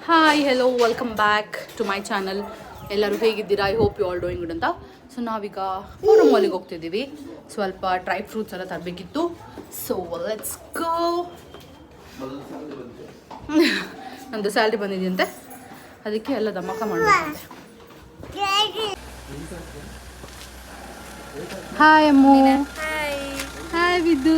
Hi hello welcome back to my channel. ಎಲ್ಲರೂ ಹೇಗಿದ್ದೀರಾ? I hope you all doing good ಅಂತ. So ನಾವೀಗ Forum ಮಾಲಿಗೆ ಹೋಗ್ತಿದ್ದೀವಿ. ಸ್ವಲ್ಪ ಡ್ರೈ ಫ್ರೂಟ್ಸ್ ಎಲ್ಲ ತರಬೇಕಿತ್ತು. So let's go. ನಮ್ಮದು ಸ್ಯಾಲ್ರಿ ಬಂದಿದೆಯಂತೆ, ಅದಕ್ಕೆ ಎಲ್ಲ ಧಮಾಕ ಮಾಡಬೇಕಂತೆ. ಹಾಯ್ ಅಮ್ಮು. ಹಾಯ್ ವಿದ್ದು.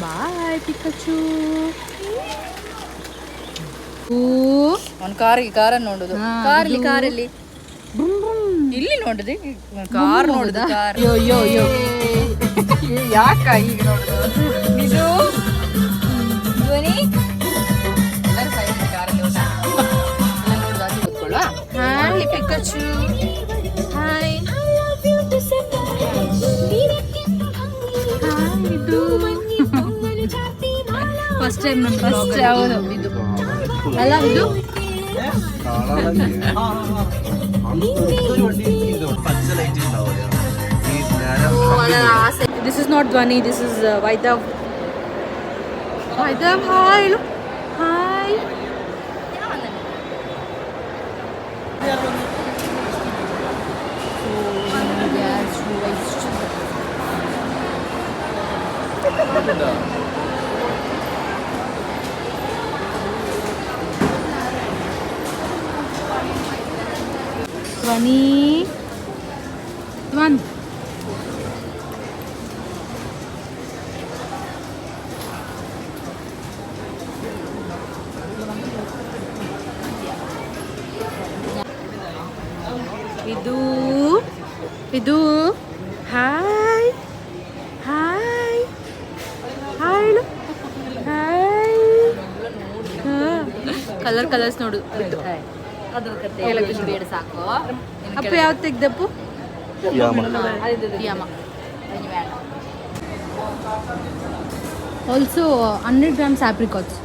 ಬಾಯ್ ಪಿಕಾಚು. ಒಂದು ಕಾರನ್ನು ನೋಡುದು. ಕಾರಲ್ಲಿ ಇಲ್ಲಿ ನೋಡುದು. ಕಾರ್ ನೋಡುದು. ಕಾರ್ ಯಾಕ ಈಗ ನೋಡುದು? ಇದು ಧ್ವನಿ ಎಲ್ಲರೂ ಸೈಲೆಂಟ್ ಕಾರಲ್ಲಿ ಹೋದ ಎಲ್ಲ ನೋಡುದು. ಅದು ಕೂತ್ಕೊಳ್ಳುವ. Hi Pikachu. Hi. First time ನನ್ನ ಫಸ್ಟ್ ಹೌದು ಇದು ಅಲ್ಲ ಇದು ದಿಸ್ ಇಸ್ ನಾಟ್ ಧ್ವನಿ, ದಿಸ್ ಇಸ್ ವೈದವ್. ವೈದವ್ ಹಾಯ್. ಹಾಯ್. ಧ್ವನಿ ಒನ್. ಇದು hi hi hi hi. Colours ನೋಡು. ಬೇಡ ಸಾಕು. ಅಪ್ಪ ಯಾವ್ದು ತೆಗ್ದಪ್ಪು? ಯಾಮ ಆಲ್ಸೋ 100 grams apricots.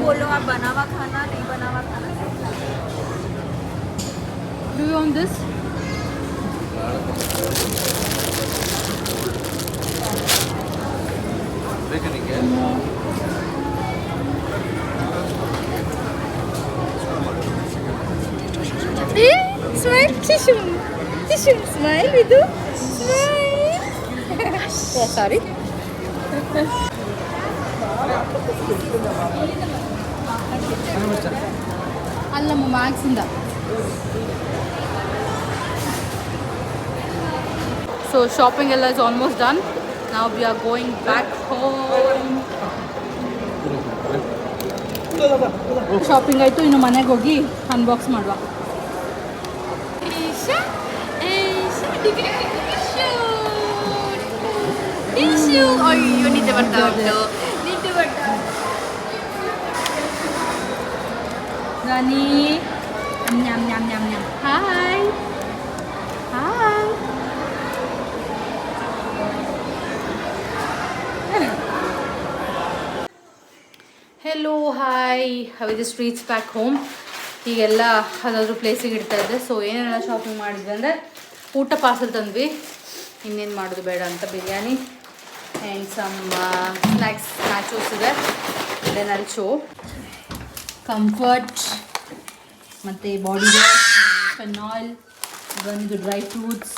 बोलो आप बनावा खाना नहीं बनावा खाना. Do you want this? Smile, tissue, smile, Vidu, smile. Oh, sorry. ಅಲ್ಲಮ್ಮ ಮ್ಯಾಕ್ಸಿಂದ. ಸೊ ಶಾಪಿಂಗ್ ಎಲ್ಲ ಇಸ್ ಆಲ್ಮೋಸ್ಟ್ ಡನ್. ನಾವು we are going back home. Shopping ಆಯಿತು, ಇನ್ನು ಮನೆಗೆ ಹೋಗಿ ಅನ್ಬಾಕ್ಸ್ ಮಾಡುವ. ಅಯ್ಯೋ ನಿದ್ದೆ ಬರ್ತಾ ಉಂಟು. ರಾಣಿ ನ್ಯಾಮ್ ನ್ಯಾಮ್ ನ್ಯಾಮ್ ನ್ಯಾಮ್. Hi hi. Hello hi. How is the streets back home. ಈಗೆಲ್ಲ ಅದಾದರೂ ಪ್ಲೇಸಿಗೆ ಇಡ್ತಾ ಇದ್ದೆ. ಸೊ ಏನೆಲ್ಲ ಶಾಪಿಂಗ್ ಮಾಡಿದ್ವಿ ಅಂದರೆ ಊಟ ಪಾರ್ಸಲ್ ತಂದ್ವಿ. ಇನ್ನೇನು ಮಾಡೋದು ಬೇಡ ಅಂತ ಬಿರಿಯಾನಿ ಆ್ಯಂಡ್ ಸಮ್ ಸ್ನ್ಯಾಕ್ಸ್ ನ್ಯಾಚೋಸ್ ಇದೆ. ದೆನ್ ಅಲ್ಲಿ ಶೋ ಕಂಫರ್ಟ್ ಮತ್ತು ಬಾಡಿ ವಾಶ್, ಫೆನಾಯ್ಲ್, ಒಂದು ಡ್ರೈ ಫ್ರೂಟ್ಸ್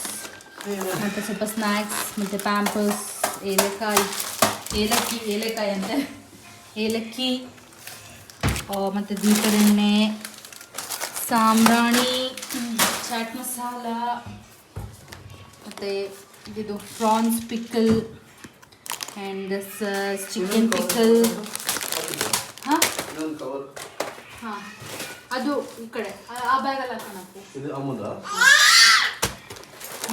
ಮತ್ತು ಸ್ವಲ್ಪ ಸ್ನ್ಯಾಕ್ಸ್ ಮತ್ತು ಪ್ಯಾಂಪರ್ಸ್, ಏಲಕ್ಕಿ ಅಂತೆ ಏಲಕ್ಕಿ ಮತ್ತು ದೀಪದೆಣ್ಣೆ, ಸಾಂಬ್ರಾಣಿ, ಚಾಟ್ ಮಸಾಲ ಮತ್ತು ಇದು prawns pickle and this chicken pickle. ಹಾಂ ಹಾಂ ಅದು ಈ ಕಡೆ ಆ ಬ್ಯಾಗಲ್ಲಿ ಹಾಕೋಣಪ್ಪು.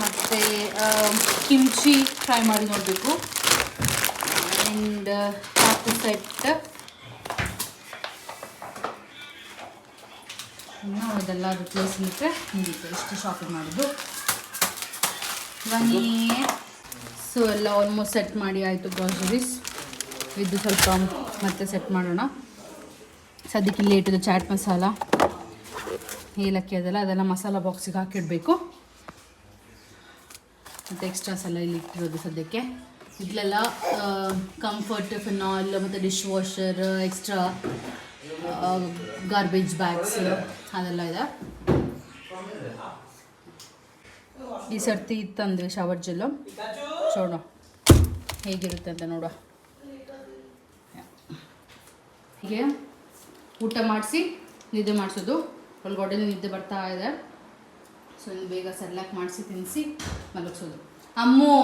ಮತ್ತು ಕಿಮ್ಚಿ ಫ್ರೈ ಮಾಡಿ ನೋಡಬೇಕು. ಆ್ಯಂಡ್ ಹಾಫ್ ಸೆಟ್ ಇನ್ನು ಅದೆಲ್ಲ ರಿಪ್ಲೇಸ್ಲಿಕ್ಕೆ ಮುಗೀತು. ಇಷ್ಟು ಶಾಪಿಂಗ್ ಮಾಡೋದು ಬನ್ನಿ. ಸೊ ಎಲ್ಲ ಆಲ್ಮೋಸ್ಟ್ ಸೆಟ್ ಮಾಡಿ ಆಯಿತು ಗ್ರಾಸರೀಸ್. ಇದು ಸ್ವಲ್ಪ ಮತ್ತೆ ಸೆಟ್ ಮಾಡೋಣ. ಸದ್ಯಕ್ಕೆ ಇಲ್ಲಿ ಇಟ್ಟಿದ್ದು ಚಾಟ್ ಮಸಾಲ, ಏಲಕ್ಕಿ ಅದೆಲ್ಲ ಮಸಾಲ ಬಾಕ್ಸಿಗೆ ಹಾಕಿಡಬೇಕು. ಮತ್ತು ಎಕ್ಸ್ಟ್ರಾಸ್ ಎಲ್ಲ ಇಲ್ಲಿ ಇಟ್ಟಿರೋದು ಸದ್ಯಕ್ಕೆ. ಇದೆಲ್ಲ ಕಂಫರ್ಟ್, ಫಿನಾಲ್ ಮತ್ತು dish washer, extra garbage bags ಅದೆಲ್ಲ ಇದೆ. ಈ ಸರ್ತಿ ತಂದರೆ ಶವರ್ ಜೆಲ್ಲು ನೋಡೋ ಹೇಗಿರುತ್ತೆ ಅಂತ ನೋಡುವ. ಹೀಗೆ ಊಟ ಮಾಡಿಸಿ ನಿದ್ದೆ ಮಾಡಿಸೋದು. ಒಳಗಡೆ ನಿದ್ದೆ ಬರ್ತಾ ಇದೆ. ಸೊ ಇನ್ನು ಬೇಗ ಸೆರ್ಲಾಕ್ ಮಾಡಿಸಿ ತಿನ್ನಿಸಿ ಮಲಗಿಸೋದು. ಅಮ್ಮು,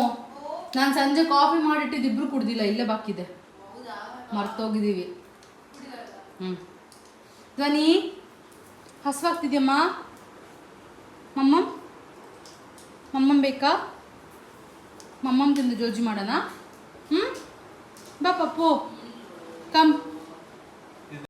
ನಾನು ಸಂಜೆ ಕಾಫಿ ಮಾಡಿಟ್ಟಿದ್ದು ಇಬ್ಬರು ಕುಡ್ದಿಲ್ಲ, ಇಲ್ಲೇ ಬಾಕಿದೆ, ಮರ್ತೋಗಿದ್ದೀವಿ. ಧ್ವನಿ ಹಸುವಾಗ್ತಿದ್ಯಮ್ಮ? ಮಮ್ಮಮ್ಮ ಬೇಕಾ? ಮಮ್ಮಮ್ಮ ತಿಂದು ಜೋಜಿ ಮಾಡೋಣ. ಬಾ ಪಪ್ಪು, ಕಮ್.